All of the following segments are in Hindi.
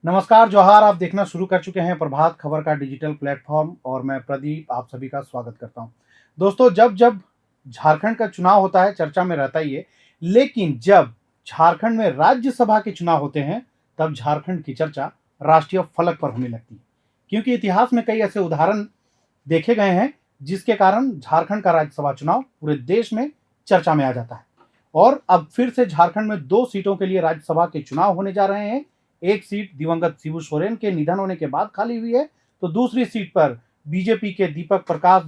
नमस्कार, जोहार। आप देखना शुरू कर चुके हैं प्रभात खबर का डिजिटल प्लेटफॉर्म और मैं प्रदीप आप सभी का स्वागत करता हूं। दोस्तों, जब जब झारखंड का चुनाव होता है चर्चा में रहता ही है, लेकिन जब झारखंड में राज्यसभा के चुनाव होते हैं तब झारखंड की चर्चा राष्ट्रीय फलक पर होने लगती है, क्योंकि इतिहास में कई ऐसे उदाहरण देखे गए हैं जिसके कारण झारखंड का राज्यसभा चुनाव पूरे देश में चर्चा में आ जाता है। और अब फिर से झारखंड में 2 सीटों के लिए राज्यसभा के चुनाव होने जा रहे हैं। एक सीट दिवंगत शिबू सोरेन के निधन होने के बाद खाली हुई है, तो दूसरी सीट पर बीजेपी के दीपक प्रकाश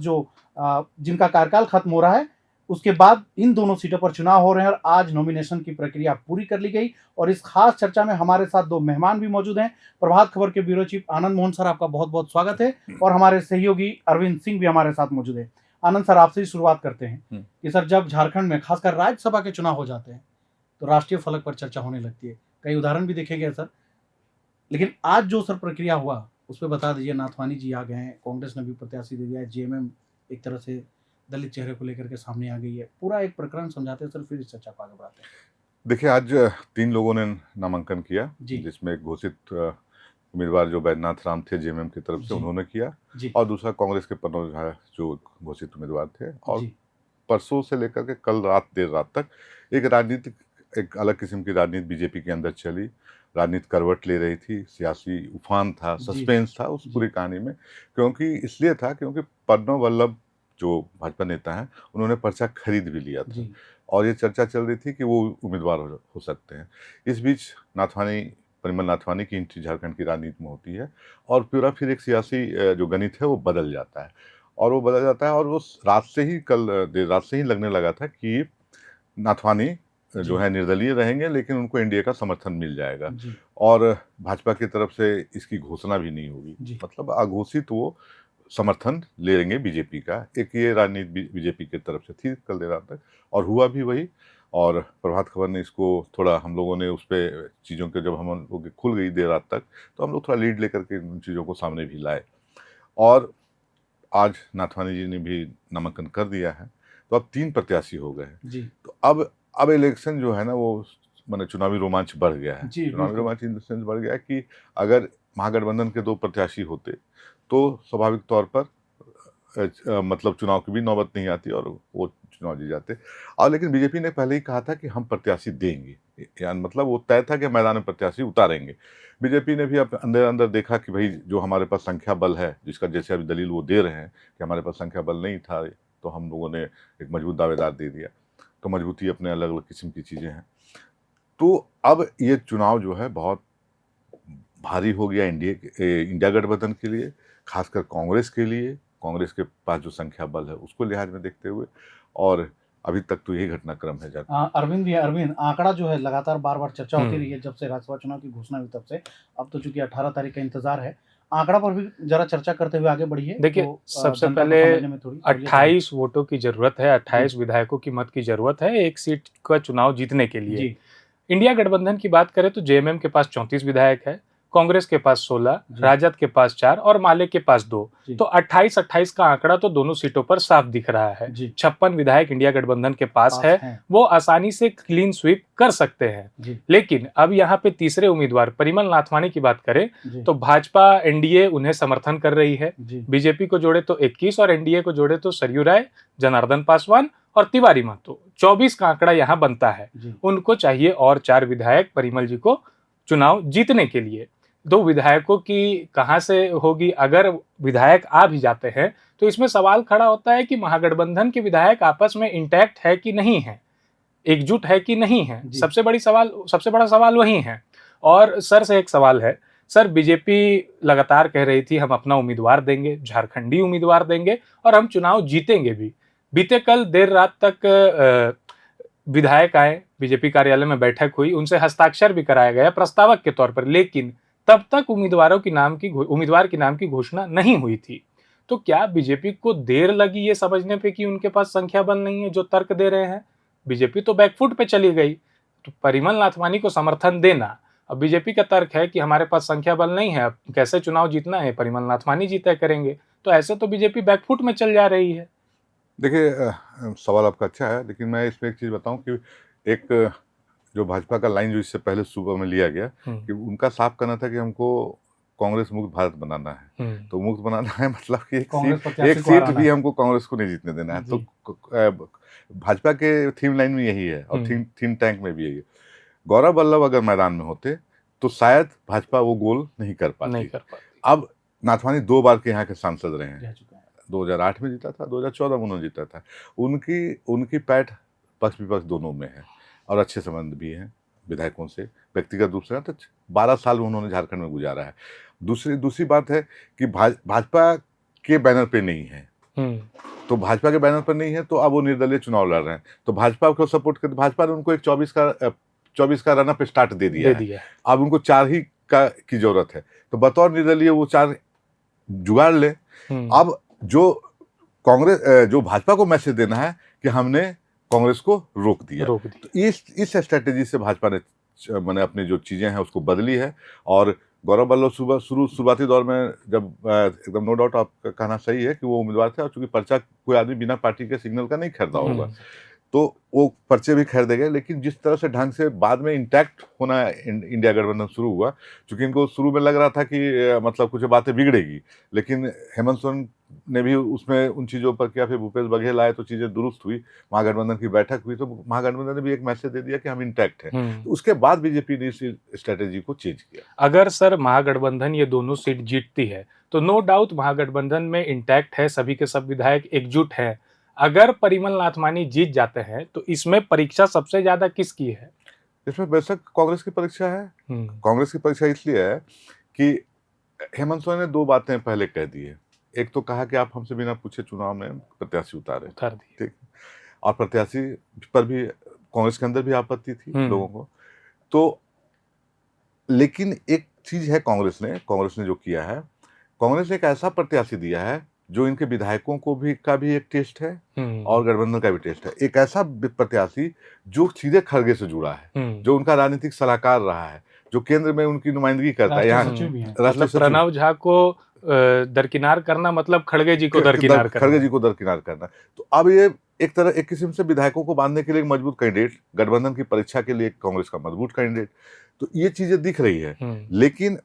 जिनका कार्यकाल खत्म हो रहा है, उसके बाद इन दोनों सीटों पर चुनाव हो रहे हैं और आज नॉमिनेशन की प्रक्रिया पूरी कर ली गई। और इस खास चर्चा में हमारे साथ 2 मेहमान भी मौजूद हैं। प्रभात खबर के bureau chief Anand Mohan sir, आपका बहुत बहुत स्वागत है। और हमारे सहयोगी अरविंद सिंह भी हमारे साथ मौजूद है। आनंद सर, आपसे ही शुरुआत करते हैं कि सर, जब झारखंड में खासकर राज्यसभा के चुनाव हो जाते हैं तो राष्ट्रीय फलक पर चर्चा होने लगती है, कई उदाहरण भी देखे गए सर, लेकिन आज जो सर प्रक्रिया हुआ उस पर बता दीजिए। नाथवानी जी आ गए हैं, कांग्रेस ने भी प्रत्याशी दे दिया है, जेएमएम एक तरह से दलित चेहरे को लेकर के सामने आ गई है, पूरा एक प्रकरण समझाते हैं सर, फिर इस चर्चा को आगे बढ़ाते हैं। देखिए, आज 3 लोगों ने नामांकन किया, जिसमें एक घोषित उम्मीदवार जो बैद्यनाथ राम थे जेएमएम की तरफ से, उन्होंने किया, और दूसरा कांग्रेस के प्रनोद झा जो घोषित उम्मीदवार थे। और परसों से लेकर के कल रात देर रात तक एक अलग किस्म की राजनीति बीजेपी के अंदर चली। राजनीति करवट ले रही थी, सियासी उफान था, सस्पेंस था उस पूरी कहानी में। क्योंकि प्रणब वल्लभ जो भाजपा नेता हैं, उन्होंने पर्चा खरीद भी लिया था और ये चर्चा चल रही थी कि वो उम्मीदवार हो सकते हैं। इस बीच परिमल नाथवानी की एंट्री झारखंड की राजनीति में होती है और पूरा फिर एक सियासी जो गणित है वो बदल जाता है। और वो देर रात से ही लगने लगा था कि नाथवानी जो है निर्दलीय रहेंगे, लेकिन उनको एनडीए का समर्थन मिल जाएगा और भाजपा की तरफ से इसकी घोषणा भी नहीं होगी, मतलब अघोषित वो समर्थन ले लेंगे बीजेपी का। एक ये राजनीति बीजेपी की तरफ से थी कल देर रात तक, और हुआ भी वही। और प्रभात खबर ने इसको थोड़ा, हम लोगों ने उस पर चीज़ों के, जब हम लोग की खुल गई देर रात तक, तो हम लोग थोड़ा लीड लेकर के उन चीज़ों को सामने भी लाए। और आज नाथवानी जी ने भी नामांकन कर दिया है, तो अब 3 प्रत्याशी हो गए हैं। तो अब इलेक्शन जो है ना, वो मैंने चुनावी रोमांच बढ़ गया है। चुनावी रोमांच इन द सेंस बढ़ गया है कि अगर महागठबंधन के 2 प्रत्याशी होते तो स्वाभाविक तौर पर मतलब चुनाव की भी नौबत नहीं आती और वो चुनाव जीत जाते। और लेकिन बीजेपी ने पहले ही कहा था कि हम प्रत्याशी देंगे, यानी मतलब वो तय था कि मैदान में प्रत्याशी उतारेंगे। बीजेपी ने भी अब अंदर अंदर देखा कि भाई जो हमारे पास संख्या बल है, जिसका जैसे अभी दलील वो दे रहे हैं कि हमारे पास संख्या बल नहीं था, तो हम लोगों ने एक मजबूत दावेदार दे दिया। तो मजबूती अपने अलग अलग किस्म की चीज़ें हैं। तो अब ये चुनाव जो है बहुत भारी हो गया इंडिया गठबंधन के लिए, खासकर कांग्रेस के लिए। कांग्रेस के पास जो संख्या बल है उसको लिहाज में देखते हुए, और अभी तक तो यही घटनाक्रम है। अरविंद, आंकड़ा जो है लगातार बार बार चर्चा होती रही है जब से राज्यसभा चुनाव की घोषणा हुई तब से। अब तो चूंकि 18 तारीख का इंतजार है, आंकड़ा पर भी जरा चर्चा करते हुए आगे बढ़िए। देखिए, तो सबसे पहले 28 वोटों की जरूरत है, 28 विधायकों की मत की जरूरत है एक सीट का चुनाव जीतने के लिए। इंडिया गठबंधन की बात करें तो जेएमएम के पास 34 विधायक है, कांग्रेस के पास 16, राजद के पास 4 और माले के पास 2। तो 28-28 का आंकड़ा तो दोनों सीटों पर साफ दिख रहा है। 56 विधायक इंडिया गठबंधन के पास है, वो आसानी से क्लीन स्वीप कर सकते हैं। लेकिन अब यहाँ पे तीसरे उम्मीदवार परिमल नाथवानी की बात करें तो भाजपा एनडीए उन्हें समर्थन कर रही है। बीजेपी को जोड़े तो 21 और एनडीए को जोड़े तो सरयू राय, जनार्दन पासवान और तिवारी महतो, 24 का आंकड़ा यहाँ बनता है। उनको चाहिए और 4 विधायक परिमल जी को चुनाव जीतने के लिए। 2 विधायकों की कहां से होगी? अगर विधायक आ भी जाते हैं तो इसमें सवाल खड़ा होता है कि महागठबंधन के विधायक आपस में इंटैक्ट है कि नहीं है, एकजुट है कि नहीं है। सबसे बड़ा सवाल वही है। और सर से एक सवाल है, सर बीजेपी लगातार कह रही थी हम अपना उम्मीदवार देंगे, झारखंडी उम्मीदवार देंगे और हम चुनाव जीतेंगे भी। बीते कल देर रात तक विधायक आए, बीजेपी कार्यालय में बैठक हुई, उनसे हस्ताक्षर भी कराया गया प्रस्तावक के तौर पर, लेकिन तब तक उम्मीदवार के नाम की घोषणा नहीं हुई थी। तो क्या बीजेपी को देर लगी ये समझने पे कि उनके पास संख्या बल नहीं है जो तर्क दे रहे हैं? बीजेपी तो बैकफुट पे चली गई। तो परिमल नाथवानी को समर्थन देना, अब बीजेपी का तर्क है कि हमारे पास संख्या बल नहीं है, अब कैसे चुनाव जीतना है, परिमल नाथवानी जी तय करेंगे। तो ऐसे तो बीजेपी बैकफुट में चल जा रही है। देखिए, सवाल आपका अच्छा है, लेकिन मैं इसमें एक चीज़ बताऊं कि एक जो भाजपा का लाइन जो इससे पहले सूबा में लिया गया कि उनका साफ करना था कि हमको कांग्रेस मुक्त भारत बनाना है। तो मुक्त बनाना है मतलब कि एक सीट भी हमको कांग्रेस को नहीं जीतने देना है। तो भाजपा के थीम लाइन में यही है और थीम टैंक में भी यही है। गौरव वल्लभ अगर मैदान में होते तो शायद भाजपा वो गोल नहीं कर पाती। अब नाथवानी 2 बार के यहाँ के सांसद रहे हैं, 2008 में जीता था, 2014 में उन्होंने जीता था। उनकी पैठ पक्ष विपक्ष दोनों में है और अच्छे संबंध भी हैं विधायकों से, व्यक्तिगत रूप से। तो 12 साल उन्होंने झारखंड में गुजारा है। दूसरी बात है कि भाजपा के बैनर पे नहीं है, तो भाजपा के बैनर पर नहीं है तो अब वो निर्दलीय चुनाव लड़ रहे हैं। तो भाजपा को सपोर्ट कर, भाजपा ने उनको एक 24 का रनअप स्टार्ट दे दिया है। अब उनको 4 ही की जरूरत है, तो बतौर निर्दलीय वो 4 जुगाड़ ले। अब जो भाजपा को मैसेज देना है कि हमने कांग्रेस को रोक दिया। तो इस स्ट्रेटेजी से भाजपा ने मैंने अपनी जो चीजें हैं उसको बदली है। और गौरव वल्लभ शुरुआती दौर में जब एकदम नो डाउट आपका कहना सही है कि वो उम्मीदवार थे, और चूंकि पर्चा कोई आदमी बिना पार्टी के सिग्नल का नहीं खरीदा होगा तो वो पर्चे भी खरीदे गए। लेकिन जिस तरह से ढंग से बाद में इंटैक्ट होना इंडिया गठबंधन शुरू हुआ, चूंकि इनको शुरू में लग रहा था कि मतलब कुछ बातें बिगड़ेगी, लेकिन हेमंत सोरेन ने भी उसमें उन चीज़ों पर किया। फिर भूपेश बघेल आए तो चीज़ें दुरुस्त हुई, महागठबंधन की बैठक हुई, तो महागठबंधन ने भी एक मैसेज दे दिया कि हम इंटैक्ट हैं। तो उसके बाद बीजेपी ने इस स्ट्रेटेजी को चेंज किया। अगर सर महागठबंधन ये दोनों सीट जीतती है तो नो डाउट महागठबंधन में इंटैक्ट है, सभी के सब विधायक एकजुट हैं। अगर परिमल नाथवानी जीत जाते हैं तो इसमें परीक्षा सबसे ज्यादा किसकी है? इसमें बेशक कांग्रेस की परीक्षा है। कांग्रेस की परीक्षा इसलिए है कि हेमंत सोरेन ने 2 बातें पहले कह दी है। एक तो कहा कि आप हमसे बिना पूछे चुनाव में प्रत्याशी उतार दिए, ठीक, और प्रत्याशी पर भी कांग्रेस के अंदर भी आपत्ति थी लोगों को। तो लेकिन एक चीज है कांग्रेस ने जो किया है, कांग्रेस ने एक ऐसा प्रत्याशी दिया है जो इनके विधायकों को भी का भी एक टेस्ट है और गठबंधन का भी टेस्ट है। एक ऐसा प्रत्याशी जो सीधे खड़गे से जुड़ा है, जो उनका राजनीतिक सलाहकार रहा है, जो केंद्र में उनकी नुमाइंदगी करता है। यहाँ प्रणव झा को दरकिनार करना मतलब खड़गे जी को दरकिनार करना। तो अब ये एक किस्म से विधायकों को बांधने के लिए एक मजबूत कैंडिडेट, गठबंधन की परीक्षा के लिए कांग्रेस का मजबूत कैंडिडेट। तो ये चीजें दिख रही है। लेकिन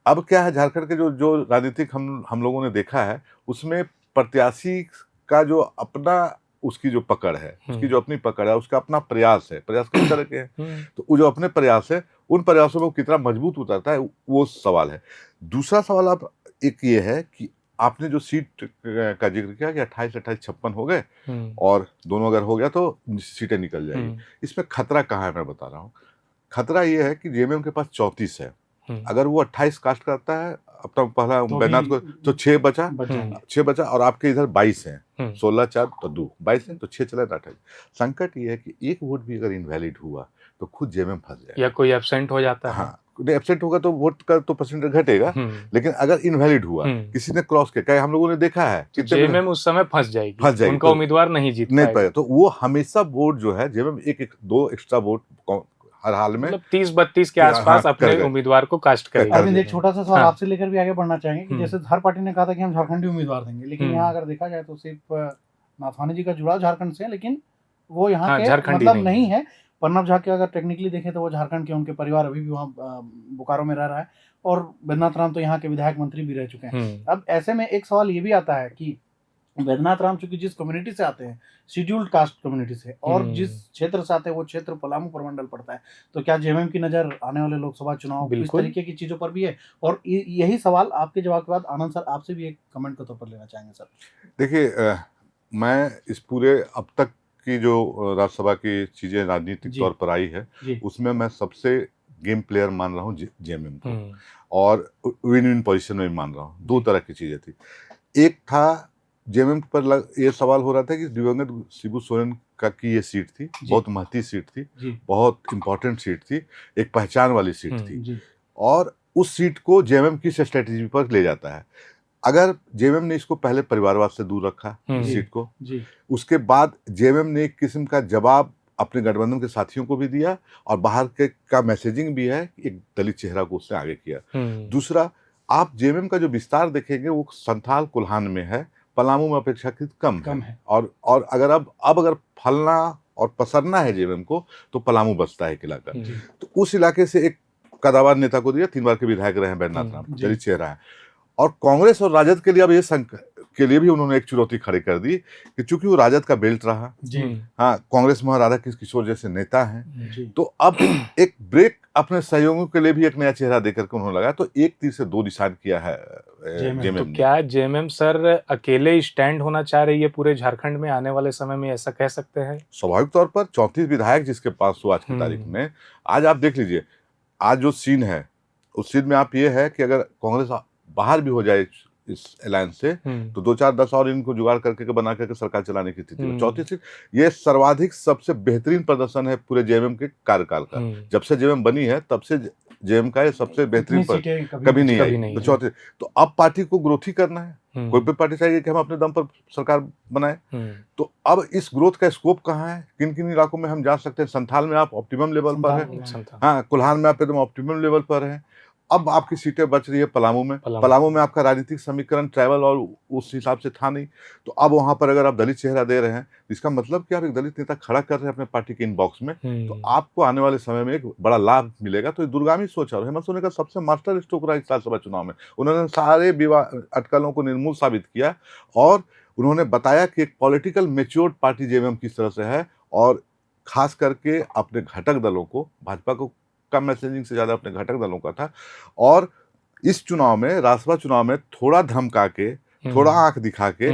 अब क्या है, झारखंड के जो राजनीतिक हम लोगों ने देखा है, उसमें प्रत्याशी का जो अपना उसकी जो पकड़ है, उसकी जो अपनी पकड़ है, उसका अपना प्रयास है। प्रयास किस तरह के हैं, तो वो जो अपने प्रयास है, उन प्रयासों में वो कितना मजबूत उतरता है, वो सवाल है। दूसरा सवाल आप एक ये है कि आपने जो सीट का जिक्र किया कि 28, 56 हो गए और दोनों अगर हो गया तो सीटें निकल जाएगी। इसमें खतरा कहाँ है मैं बता रहा हूँ। खतरा ये है कि जेएमएम के पास 34 है। अगर वो 28 कास्ट करता है अपना पहला बैनाथ को, तो 6 बचा और आपके इधर 22 हैं, 16 4 तो 2 22 है, तो 6 चला 28। संकट ये है कि एक वोट भी अगर इनवैलिड हुआ तो खुद जेएमएम फंस जाएगा, या कोई एब्सेंट हो जाता है। हाँ, एब्सेंट होगा तो वोट का तो परसेंटेज घटेगा। लेकिन अगर इनवैलिड हुआ, किसी ने क्रॉस किया, हम लोगों ने देखा है, जेएमएम उस समय फंस जाएगी, उनका उम्मीदवार नहीं जीत पाएगा। तो वो हमेशा वोट जो है जेएमएम 1-2 एक्स्ट्रा वोट हर हाल में, मतलब 30-32 के आसपास अपने उम्मीदवार को कास्ट करेगा। अरविंद, एक छोटा सा सवाल आपसे लेकर भी आगे बढ़ना चाहेंगे कि जैसे हर पार्टी ने कहा था कि हम झारखंडी उम्मीदवार देंगे, लेकिन यहाँ अगर देखा जाए तो सिर्फ नाथवानी जी का जुड़ाव झारखंड से है, लेकिन वो यहाँ के मतलब नहीं है। प्रणव झा के अगर टेक्निकली देखें तो वो झारखंड के, उनके परिवार अभी भी वहाँ बोकारो में रह रहा है, और बैद्यनाथ राम तो यहाँ के विधायक मंत्री भी रह चुके हैं। अब ऐसे में एक सवाल ये भी आता है कि बैद्यनाथ राम चूंकि जिस कम्युनिटी से आते हैं, शेड्यूल्ड कास्ट कम्युनिटी से, और जिस क्षेत्र से आते हैं वो क्षेत्र पलामू प्रमंडल पड़ता है, तो क्या जेएमएम की नजर आने वाले लोकसभा चुनाव इस तरीके की चीजों पर भी है? और यही सवाल आपके जवाब के बाद आनंद सर आपसे भी एक कमेंट के तौर पर लेना चाहेंगे सर। देखिए, मैं इस पूरे अब तक की जो राज्यसभा की चीजें राजनीतिक तौर पर आई है, उसमें मैं सबसे गेम प्लेयर मान रहा हूँ जेएमएम को, और विन विन पोजीशन में मान रहा हूँ। 2 तरह की चीजें थी। एक था जेएमएम पर ये सवाल हो रहा था कि दिवंगत शिबू सोरेन का की ये सीट थी, बहुत महती सीट थी, बहुत इंपॉर्टेंट सीट थी, एक पहचान वाली सीट थी, और उस सीट को जेएमएम किस स्ट्रेटेजी पर ले जाता है। अगर जेएमएम ने इसको पहले परिवारवाद से दूर रखा सीट को, उसके बाद जेएमएम ने एक किस्म का जवाब अपने गठबंधन के साथियों को भी दिया, और बाहर के का मैसेजिंग भी है, एक दलित चेहरा को उसने आगे किया। दूसरा, आप जेएमएम का जो विस्तार देखेंगे वो संथाल कोल्हान में है, पलामू में अपेक्षाकृत कम है। और अगर अब अगर फलना और पसरना है जेएमएम को तो पलामू बसता है एक इलाका। तो उस इलाके से एक कदावर नेता को दिया, 3 बार के विधायक रहे हैं बैद्यनाथ राम, दलित चेहरा है। और कांग्रेस और राजद के लिए अब ये के लिए भी उन्होंने एक चुनौती खड़ी कर दी कि चूंकि वो राजद का बेल्ट रहा, हाँ, कांग्रेस में राधा किशोर जैसे नेता हैं, तो अब एक ब्रेक अपने सहयोगियों के लिए भी एक नया चेहरा देकर के उन्होंने लगाया। तो एक तीर से दो निशान किया है जेएमएम। तो क्या जेएमएम सर अकेले स्टैंड होना चाह रही है पूरे झारखंड में आने वाले समय में, ऐसा कह सकते हैं? स्वाभाविक तौर पर 34 विधायक जिसके पास हो आज की तारीख में, आज आप देख लीजिए आज जो सीन है उस सीन में आप ये है कि अगर कांग्रेस बाहर भी हो जाए इस अलायंस से तो 2 4 10 और इनको जुगाड़ करके बना करके सरकार चलाने की स्थिति में। 34 सीट ये सर्वाधिक सबसे बेहतरीन प्रदर्शन है पूरे जेएमएम के कार्यकाल का। जब से जेएमएम बनी है तब से जेएमएम का ये सबसे बेहतरीन कभी नहीं आई। तो 34, तो अब पार्टी को ग्रोथ ही करना है, कोई भी पार्टी चाहिए कि हम अपने दम पर सरकार बनाए। तो अब इस ग्रोथ का स्कोप कहाँ है, किन किन इलाकों में हम जा सकते हैं? संथाल में आप ऑप्टिमम लेवल पर है, हाँ, कुल्हान में आप एकदम ऑप्टिमम लेवल पर है। अब आपकी सीटें बच रही है पलामू में आपका राजनीतिक समीकरण ट्राइबल और उस हिसाब से था नहीं, तो अब वहां पर अगर आप दलित चेहरा दे रहे हैं इसका मतलब कि आप एक दलित नेता खड़ा कर रहे हैं अपने पार्टी के इनबॉक्स में, तो आपको आने वाले समय में एक बड़ा लाभ मिलेगा। तो दूरगामी सोच है। हेमंत सोरेन का सबसे मास्टर स्ट्रोक रहा इस विधानसभा चुनाव में, उन्होंने सारे अटकलों को निर्मूल साबित किया और उन्होंने बताया कि एक पॉलिटिकल मेच्योर्ड पार्टी जेएमएम किस तरह से है, और खास करके अपने घटक दलों को, भाजपा को का मैसेजिंग से ज्यादा अपने घटक दलों का था। और इस चुनाव में, राज्यसभा चुनाव में थोड़ा धमका के, थोड़ा आंख दिखा के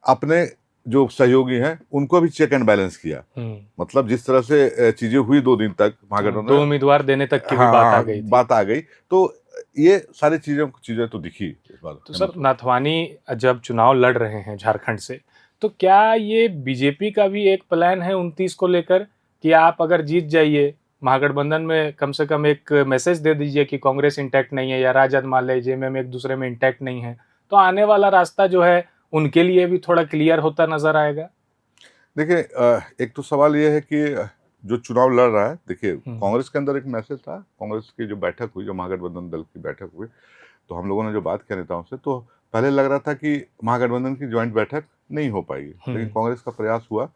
अपने जो सहयोगी हैं उनको भी चेक एंड बैलेंस किया। मतलब जिस तरह से चीजें हुई 2 दिन तक महागठबंधन 2 उम्मीदवार देने तक की बात आ गई। तो ये सारी चीजें तो दिखी इस बार। तो सर, नाथवानी जब चुनाव लड़ रहे हैं झारखंड से, तो क्या ये बीजेपी का भी एक प्लान है 29 को लेकर कि आप अगर जीत जाइए महागठबंधन में, कम से कम एक मैसेज दे दीजिए कि कांग्रेस इंटैक्ट नहीं है, या राजद मान लीजिए जेएमएम एक दूसरे में इंटैक्ट नहीं है, तो आने वाला रास्ता जो है उनके लिए भी थोड़ा क्लियर होता नजर आएगा? देखिए, एक तो सवाल ये है कि जो चुनाव लड़ रहा है, देखिए कांग्रेस के अंदर एक मैसेज था। कांग्रेस की जो बैठक हुई, जो महागठबंधन दल की बैठक हुई, तो हम लोगों ने जो बात किया नेताओं से, तो पहले लग रहा था कि महागठबंधन की ज्वाइंट बैठक नहीं हो पाएगी, लेकिन कांग्रेस का प्रयास हुआ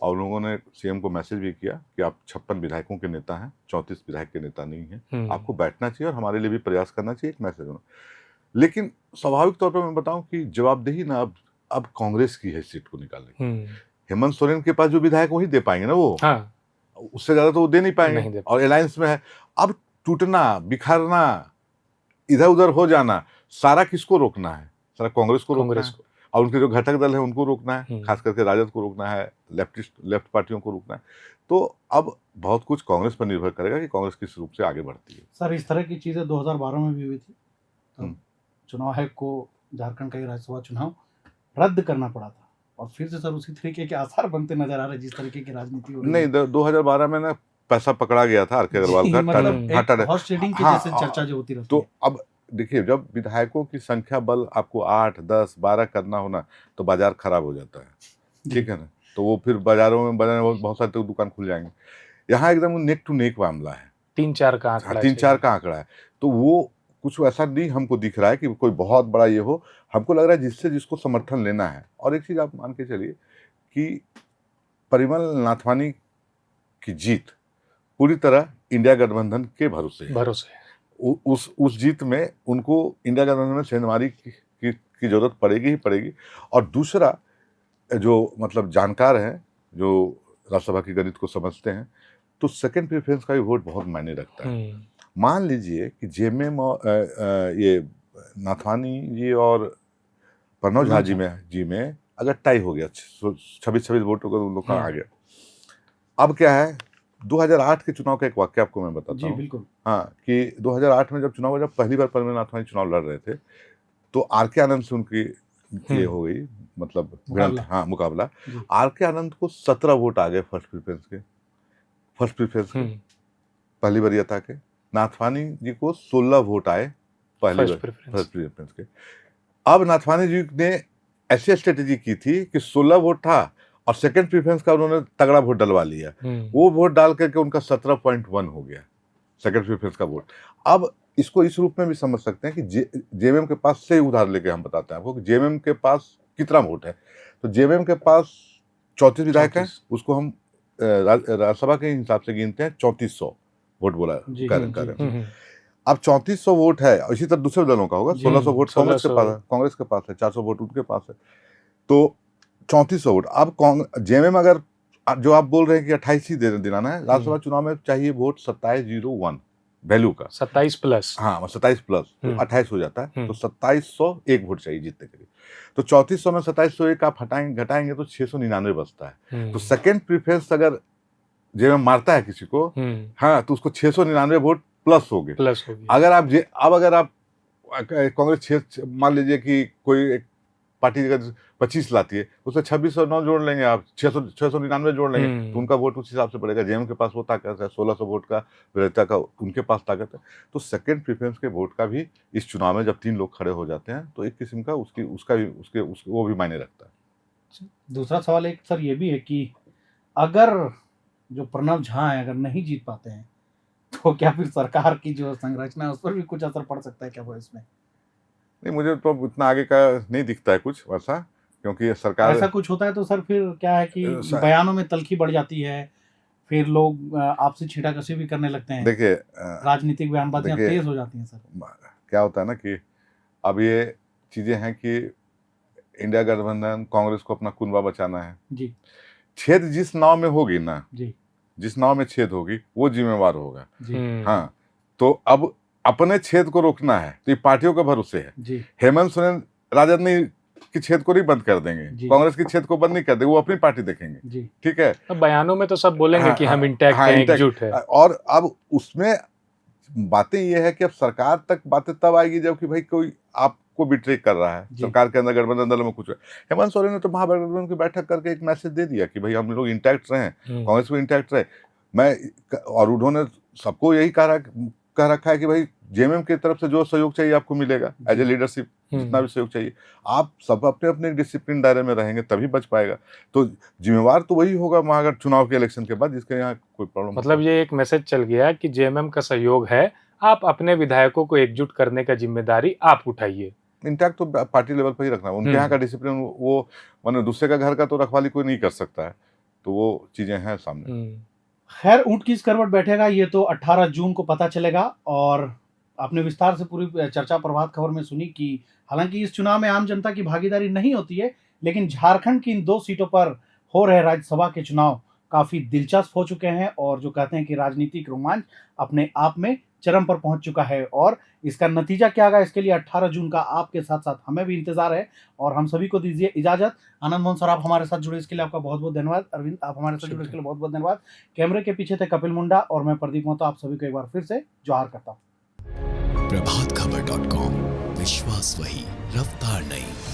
और लोगों ने सीएम को मैसेज भी किया कि आप 56 विधायकों के नेता हैं, 34 विधायक के नेता नहीं हैं, आपको बैठना चाहिए और हमारे लिए भी प्रयास करना चाहिए, एक मैसेज होना। लेकिन स्वाभाविक तौर पर मैं बताऊं कि जवाबदेही ना अब कांग्रेस की है सीट को निकालने। हेमंत सोरेन के पास जो विधायक वही दे पाएंगे ना, वो उससे ज्यादा तो वो दे नहीं पाएंगे। और अलायंस में है, अब टूटना, बिखरना, इधर उधर हो जाना, सारा किसको रोकना है? सारा कांग्रेस को रोकना है, और उनके जो घटक दल है उनको रोकना है, खास करके राजद को रोकना है, लेफ्ट पार्टियों को रोकना है। तो अब बहुत कुछ कांग्रेस पर निर्भर करेगा कि कांग्रेस किस रूप से आगे बढ़ती है। सर, इस तरह की चीजें 2012 में भी हुई थी, तो चुनाव आयोग को झारखंड का ये राज्यसभा चुनाव रद्द करना पड़ा था, और फिर से सर उसी तरीके के आसार बनते नजर आ रहे जिस तरीके की राजनीति हो रही है। नहीं, 2012 में ना पैसा पकड़ा गया था आर.के. अग्रवाल का, मतलब हॉर्स ट्रेडिंग की जैसे चर्चा जो होती रहती है। तो अब देखिए, जब विधायकों की संख्या बल आपको 8, 10, 12 करना होना, तो बाजार खराब हो जाता है, ठीक है ना? तो वो फिर बाजारों में बहुत सारे दुकान खुल जाएंगे। यहाँ एकदम नेक टू नेक मामला है, 3-4 का आंकड़ा है। तो वो कुछ ऐसा नहीं हमको दिख रहा है कि कोई बहुत बड़ा ये हो, हमको लग रहा है जिसको समर्थन लेना है। और एक चीज आप मान के चलिए कि परिमल नाथवानी की जीत पूरी तरह इंडिया गठबंधन के भरोसे है। उस जीत में उनको इंडिया गठबंधन में सेंधमारी की जरूरत पड़ेगी ही पड़ेगी। और दूसरा, जो मतलब जानकार हैं, जो राज्यसभा की गणित को समझते हैं, तो सेकंड प्रेफरेंस का भी वोट बहुत मायने रखता है। मान लीजिए कि जेएमएम ये नाथवानी जी और प्रणव झा जी में अगर टाई हो गया, 26 वोट होकर उन लोग का आ गया। अब क्या है, 2008 के चुनाव का एक वाक्य आपको मैं बताता हूँ। बिल्कुल। हाँ, कि 2008 में जब चुनाव हुआ, जब पहली बार परमेंद्र नाथवानी चुनाव लड़ रहे थे, तो आर.के. आनंद से उनकी ये हो गई, मतलब मुकाबला। आर.के. आनंद को 17 वोट आ गए फर्स्ट प्रेफरेंस के पहली वरीयता के। नाथवानी जी को 16 वोट आए पहली फर्स्ट प्रेफरेंस के। अब नाथवानी जी ने ऐसी स्ट्रेटेजी की थी कि 16 वोट था और सेकंड प्रेफरेंस का उन्होंने तगड़ा वोट डलवा लिया। वो वोट डाल करके उनका 17.1 हो गया सेकंड प्रेफरेंस का वोट। अब इसको इस रूप में भी समझ सकते हैं कि जेएमएम के पास से उधार लेके हम बताते हैं आपको कि जेएमएम के पास कितना वोट है। तो जेएमएम के पास 34 विधायक हैं, उसको हम राज्यसभा के हिसाब से गिनते हैं 3400 वोट बोला करें। अब 3400 वोट है, इसी तरह दूसरे दलों का होगा 1600 वोट कांग्रेस के पास है 400 वोट उनके पास है, तो 3400 वोट। अब जेएमएम अगर जो आप बोल रहे हैं कि 28 ही दिलाना है, राज्यसभा चुनाव में चाहिए वोट 2701 वैल्यू का, 27 प्लस, हाँ 27 प्लस तो 28 हो जाता है, तो 2701 वोट चाहिए जीतने के लिए। तो 3400 में 2701 आप घटाएंगे तो 699 बचता है। तो सेकेंड प्रीफरेंस अगर जेएमएम मारता है किसी को, हाँ, तो उसको 699 वोट प्लस हो गए। अगर आप कांग्रेस मान लीजिए कि कोई एक पार्टी अगर 25 लाती है, उससे 2609 जोड़ लेंगे आप, 699 जोड़ लेंगे, तो उनका वोट उस हिसाब से पड़ेगा। जेएमएम के पास वो ताकत है, 1600 वोट का विजेता का उनके पास ताकत है। तो सेकंड प्रेफरेंस के वोट का भी इस चुनाव में जब 3 लोग खड़े हो जाते हैं तो एक किस्म का वो भी मायने रखता है। दूसरा सवाल एक सर ये भी है कि अगर जो प्रणव झा है अगर नहीं जीत पाते हैं तो क्या फिर सरकार की जो संरचना है उस पर भी कुछ असर पड़ सकता है क्या वो इसमें? नहीं, मुझे तो इतना आगे का नहीं दिखता है कुछ वैसा, क्योंकि सरकार ऐसा कुछ होता है तो सर फिर क्या है कि बयानों में तल्खी बढ़ जाती है, फिर लोग आपसे छींटाकशी भी करने लगते हैं। देखिए, राजनीतिक बयानबाजियां तेज हो जाती हैं सर। क्या होता है ना कि अब ये चीजें हैं कि इंडिया गठबंधन कांग्रेस को अपना कुनबा बचाना है जी। छेद जिस नाव में होगी ना जी, जिस नाव में छेद होगी वो जिम्मेवार होगा जी। हाँ, तो अब अपने छेद को रोकना है तो ये पार्टियों के भरोसे है जी। हेमंत सोरेन राजद ने की छेद को नहीं बंद कर देंगे, कांग्रेस की छेद को बंद नहीं कर देंगे, वो अपनी पार्टी देखेंगे जी। ठीक है, अब बयानों में तो सब बोलेंगे कि हम इंटैक्ट हैं, एकजुट है। और अब उसमें बातें ये है कि अब सरकार तक बातें तब आएगी जबकि भाई कोई आपको बिट्रे कर रहा है, सरकार के अंदर गठबंधन दल में कुछ है। हेमंत सोरेन ने तो महागठबंधन की बैठक करके एक मैसेज दे दिया कि भाई हम लोग इंटैक्ट रहे, कांग्रेस भी इंटैक्ट रहे। और उन्होंने सबको यही कह रखा है कि भाई जेएमएम की तरफ से जो सहयोग चाहिए आपको मिलेगा, एज ए लीडरशिप जितना भी सहयोग चाहिए, आप सब अपने अपने डिसिप्लिन दायरे में रहेंगे तभी बच पाएगा। तो जिम्मेवार तो वही होगा महागठ चुनाव के इलेक्शन के बाद, जिसके यहाँ कोई प्रॉब्लम। मतलब ये एक मैसेज चल गया कि जेएमएम का सहयोग है, आप अपने विधायकों को एकजुट करने का जिम्मेदारी आप उठाइए। इंटैक्ट तो पार्टी लेवल पर ही रखना, उनके यहाँ का डिसिप्लिन वो माने दूसरे का घर का तो रखवाली कोई नहीं कर सकता है, तो वो चीजें हैं सामने। खैर, ऊंट किस करवट बैठेगा ये तो 18 जून को पता चलेगा। और आपने विस्तार से पूरी चर्चा प्रभात खबर में सुनी कि हालांकि इस चुनाव में आम जनता की भागीदारी नहीं होती है, लेकिन झारखंड की इन 2 सीटों पर हो रहे राज्यसभा के चुनाव काफी दिलचस्प हो चुके हैं और जो कहते हैं कि राजनीतिक रोमांच अपने आप में चरम पर पहुंच चुका है। और इसका नतीजा क्या होगा इसके लिए 18 जून का आपके साथ साथ हमें भी इंतजार है। और हम सभी को दीजिए इजाजत। आनंद मोहन सर, आप हमारे साथ जुड़े इसके लिए आपका बहुत बहुत धन्यवाद। अरविंद, आप हमारे साथ जुड़े इसके लिए बहुत बहुत धन्यवाद। कैमरे के पीछे थे कपिल मुंडा और मैं प्रदीप मोहता, आप सभी को एक बार फिर से जोहार करता हूँ। प्रभातखबर.com, विश्वास वही, रफ्तार नहीं।